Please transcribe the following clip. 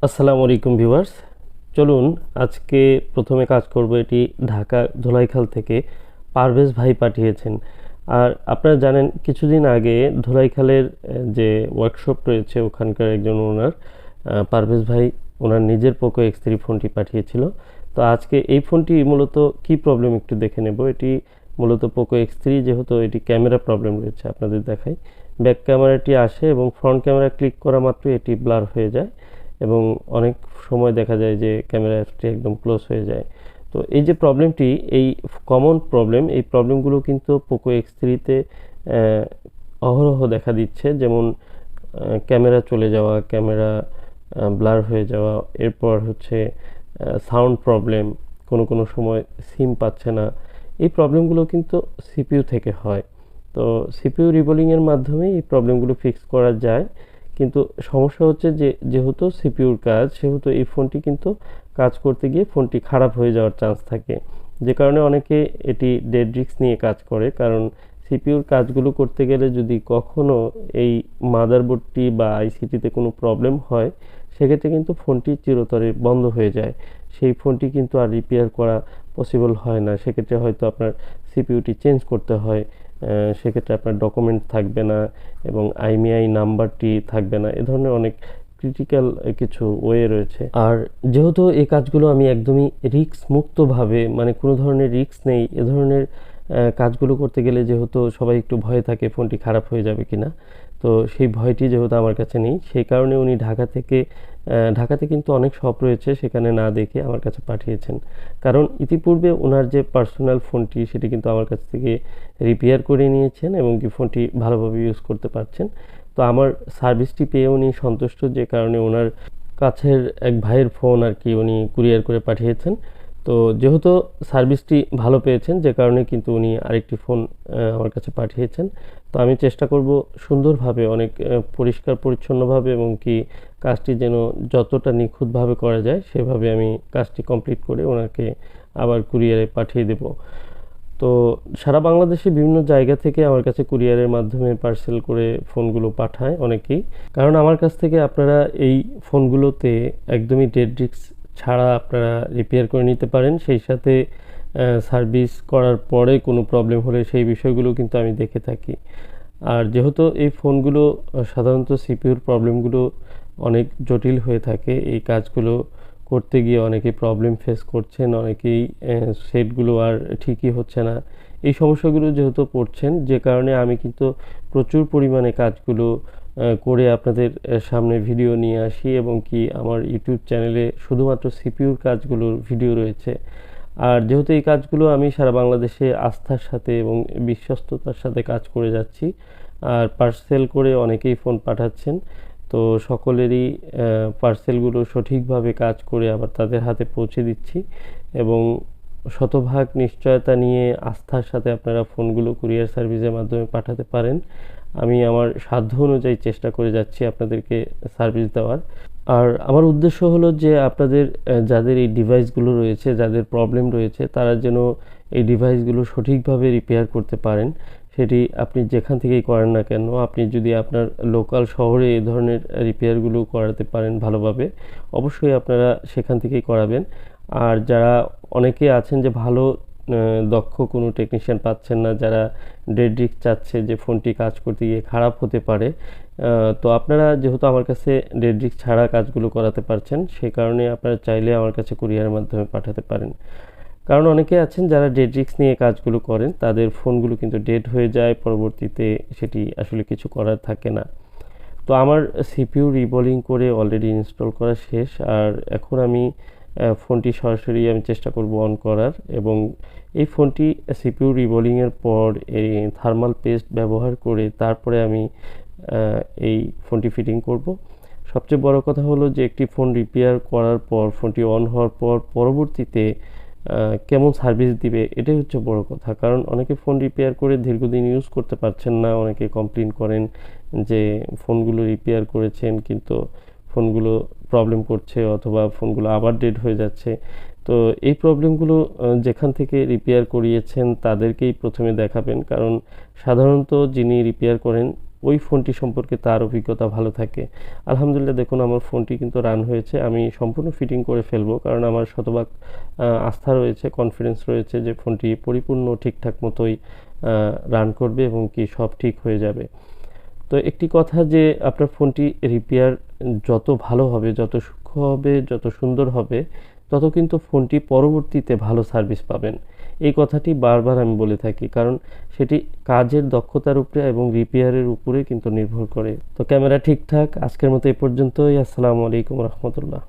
আসসালামু আলাইকুম ভিউয়ার্স, চলুন আজকে প্রথমে কাজ করব। এটি ঢাকা ধোলাইখাল থেকে পারভেজ ভাই পাঠিয়েছেন। আর আপনারা জানেন কিছুদিন আগে ধোলাইখালের যে ওয়ার্কশপ রয়েছে ওখানকার একজন ওনার পারভেজ ভাই ওনার নিজের পোকো X3 ফোনটি পাঠিয়েছিল। তো আজকে এই ফোনটি মূলত কি প্রবলেম একটু দেখে নেব। এটি মূলত পোকো X3, যেহেতু এটি ক্যামেরা প্রবলেম রয়েছে আপনাদের দেখাই। ব্যাক ক্যামেরাটি আসে এবং ফ্রন্ট ক্যামেরা ক্লিক করা মাত্র এটি ব্লার হয়ে যায় এবং অনেক সময় দেখা যায় যে ক্যামেরা অ্যাপসটি একদম ক্লোজ হয়ে যায়। তো এই যে প্রবলেমটি, এই কমন প্রবলেম, এই প্রবলেমগুলো কিন্তু পোকো X3-তে অহরহ দেখা দিচ্ছে। যেমন ক্যামেরা চলে যাওয়া, ক্যামেরা ব্লার হয়ে যাওয়া, এরপর হচ্ছে সাউন্ড প্রবলেম, কোনো সময় সিম পাচ্ছে না। এই প্রবলেমগুলো কিন্তু সিপিইউ থেকে হয়। তো সিপিইউ রিবোলিংয়ের মাধ্যমে এই প্রবলেমগুলো ফিক্স করা যায়। কিন্তু সমস্যা হচ্ছে যে যেহেতু সিপিইউর কাজ, সেহেতু এই ফোনটি কিন্তু কাজ করতে গিয়ে ফোনটি খারাপ হয়ে যাওয়ার চান্স থাকে। যে কারণে অনেকে এটি ডেড রিস্ক নিয়ে কাজ করে, কারণ সিপিইউর কাজগুলো করতে গেলে যদি কখনো এই মাদারবোর্ডটি বা আইসিটিতে কোনো প্রবলেম হয়, সেক্ষেত্রে কিন্তু ফোনটি চিরতরে বন্ধ হয়ে যায়। সেই ফোনটি কিন্তু আর রিপেয়ার করা পসিবল হয় না। সেক্ষেত্রে হয়তো আপনার সিপিইউটি চেঞ্জ করতে হয়, সেক্ষেত্রে আপনার ডকুমেন্ট থাকবে না এবং আইএমইআই নাম্বারটি থাকবে না। এ ধরনের অনেক ক্রিটিক্যাল কিছু ওয়ে রয়েছে। আর যেহেতু এই কাজগুলো আমি একদমই রিস্ক মুক্তভাবে, মানে কোনো ধরনের রিস্ক নেই এ ধরনের কাজগুলো করতে গেলে, যেহেতু সবাই একটু ভয়ে থাকে ফোনটি খারাপ হয়ে যাবে কিনা, তো সেই ভয়টি যেহেতু আমার কাছে নেই, সেই কারণে উনি ঢাকাতে কিন্তু অনেক শপ রয়েছে, সেখানে না দেখে আমার কাছে পাঠিয়েছেন। কারণ ইতিপূর্বে ওনার যে পার্সোনাল ফোনটি সেটি কিন্তু আমার কাছ থেকে রিপেয়ার করে নিয়েছেন এবং কি ফোনটি ভালোভাবে ইউজ করতে পারছেন। তো আমার সার্ভিসটি পেয়ে উনি সন্তুষ্ট, যে কারণে ওনার কাছের এক ভাইয়ের ফোন আর কি উনি কুরিয়ার করে পাঠিয়েছেন। তো যেহেতু সার্ভিসটি ভালো পেয়েছেন, যে কারণে কিন্তু উনি আরেকটি ফোন আমার কাছে পাঠিয়েছেন। তো আমি চেষ্টা করব সুন্দরভাবে, অনেক পরিষ্কার পরিচ্ছন্নভাবে এবং কি কাজটি যেন যতটা নিখুঁতভাবে করা যায় সেভাবে আমি কাজটি কমপ্লিট করে ওনাকে আবার কুরিয়ারে পাঠিয়ে দেব। তো সারা বাংলাদেশে বিভিন্ন জায়গা থেকে আমার কাছে কুরিয়ারের মাধ্যমে পার্সেল করে ফোনগুলো পাঠায় অনেকেই। কারণ আমার কাছ থেকে আপনারা এই ফোনগুলোতে একদমই ডেড রিস্ক ছাড়া আপনারা রিপেয়ার করে নিতে পারেন। সেই সাথে সার্ভিস করার পরে কোনো প্রবলেম হলে সেই বিষয়গুলো কিন্তু আমি দেখে থাকি। আর যেহেতু এই ফোনগুলো সাধারণত সিপিইউর প্রবলেমগুলো অনেক জটিল হয়ে থাকে, এই কাজগুলো করতে গিয়ে অনেকেই প্রবলেম ফেস করছেন, অনেকেই সেটগুলো আর ঠিকই হচ্ছে না। এই সমস্যাগুলো যেহেতু পড়ছেন, যে কারণে আমি কিন্তু প্রচুর পরিমাণে কাজগুলো করে আপনাদের সামনে ভিডিও নিয়ে আসি এবং কি আমার ইউটিউব চ্যানেলে শুধুমাত্র সিপিইউর কাজগুলোর ভিডিও রয়েছে। আর যেহেতু এই কাজগুলো আমি সারা বাংলাদেশে আস্থার সাথে এবং বিশ্বস্ততার সাথে কাজ করে যাচ্ছি, আর পার্সেল করে অনেকেই ফোন পাঠাচ্ছেন, তো সকলেরই পার্সেলগুলো সঠিকভাবে কাজ করে আবার তাদের হাতে পৌঁছে দিচ্ছি এবং শতভাগ নিশ্চয়তা নিয়ে আস্থার সাথে আপনারা ফোনগুলো কুরিয়ার সার্ভিসের মাধ্যমে পাঠাতে পারেন। আমি আমার সাধ্য অনুযায়ী চেষ্টা করে যাচ্ছি আপনাদেরকে সার্ভিস দেওয়ার। আর আমার উদ্দেশ্য হলো যে আপনাদের যাদের এই ডিভাইসগুলো রয়েছে, যাদের প্রবলেম রয়েছে, তারা যেন এই ডিভাইসগুলো সঠিকভাবে রিপেয়ার করতে পারেন। সেটি আপনি যেখান থেকেই করেন না কেন, আপনি যদি আপনার লোকাল শহরে এই ধরনের রিপেয়ারগুলো করাতে পারেন ভালোভাবে, অবশ্যই আপনারা সেখান থেকেই করাবেন। আর যারা অনেকে আছেন যে ভালো দক্ষ কোনো টেকনিশিয়ান পাচ্ছেন না, যারা ডেড রিস্ক চাচ্ছে যে ফোনটি কাজ করতে গিয়ে খারাপ হতে পারে, তো আপনারা যেহেতু আমার কাছে ডেড রিস্ক ছাড়া কাজগুলো করাতে পারছেন, সে কারণে আপনারা চাইলে আমার কাছে কুরিয়ারের মাধ্যমে পাঠাতে পারেন। কারণ অনেকে আছেন যারা ডেড রিস্ক নিয়ে কাজগুলো করেন, তাদের ফোনগুলো কিন্তু ডেড হয়ে যায়, পরবর্তীতে সেটি আসলে কিছু করার থাকে না। তো আমার সিপিইউ রিবোলিং করে অলরেডি ইনস্টল করা শেষ। আর এখন আমি ফোনটি সরাসরি আমি চেষ্টা করব অন করার, এবং এই ফোনটি সিপিইউ রিবোলিংয়ের পর এই থার্মাল পেস্ট ব্যবহার করে তারপরে আমি এই ফোনটি ফিটিং করব। সবচেয়ে বড় কথা হলো যে একটি ফোন রিপেয়ার করার পর, ফোনটি অন হওয়ার পর পরবর্তীতে কেমন সার্ভিস দিবে, এটাই হচ্ছে বড় কথা। কারণ অনেকে ফোন রিপেয়ার করে দীর্ঘদিন ইউজ করতে পারছেন না, অনেকে কমপ্লেন করেন যে ফোনগুলো রিপেয়ার করেছেন কিন্তু ফোনগুলো প্রবলেম করছে অথবা ফোনগুলো আবার ডেড হয়ে যাচ্ছে। তো এই প্রবলেমগুলো যেখান থেকে রিপেয়ার করিয়েছেন তাদেরকেই প্রথমে দেখাবেন, কারণ সাধারণত যিনি রিপেয়ার করেন ওই ফোনটি সম্পর্কে তার অভিজ্ঞতা ভালো থাকে। আলহামদুলিল্লাহ দেখুন আমার ফোনটি কিন্তু রান হয়েছে। আমি সম্পূর্ণ ফিটিং করে ফেলবো, কারণ আমার শতভাগ আস্থা রয়েছে, কনফিডেন্স রয়েছে যে ফোনটি পরিপূর্ণ ঠিকঠাক মতোই রান করবে এবং কি সব ঠিক হয়ে যাবে। তো একটি কথা, যে আপনার ফোনটি রিপেয়ার যত ভালো হবে, যত সূক্ষ্ম হবে, যত সুন্দর হবে, তত কিন্তু ফোনটি পরবর্তীতে ভালো সার্ভিস পাবেন। এই কথাটি বারবার আমি বলে থাকি, কারণ সেটি কাজের দক্ষতার উপরে এবং রিপেয়ারের উপরে কিন্তু নির্ভর করে। তো ক্যামেরা ঠিকঠাক, আজকের মতো এই পর্যন্তই। আসসালামু আলাইকুম রহমতুল্লাহ।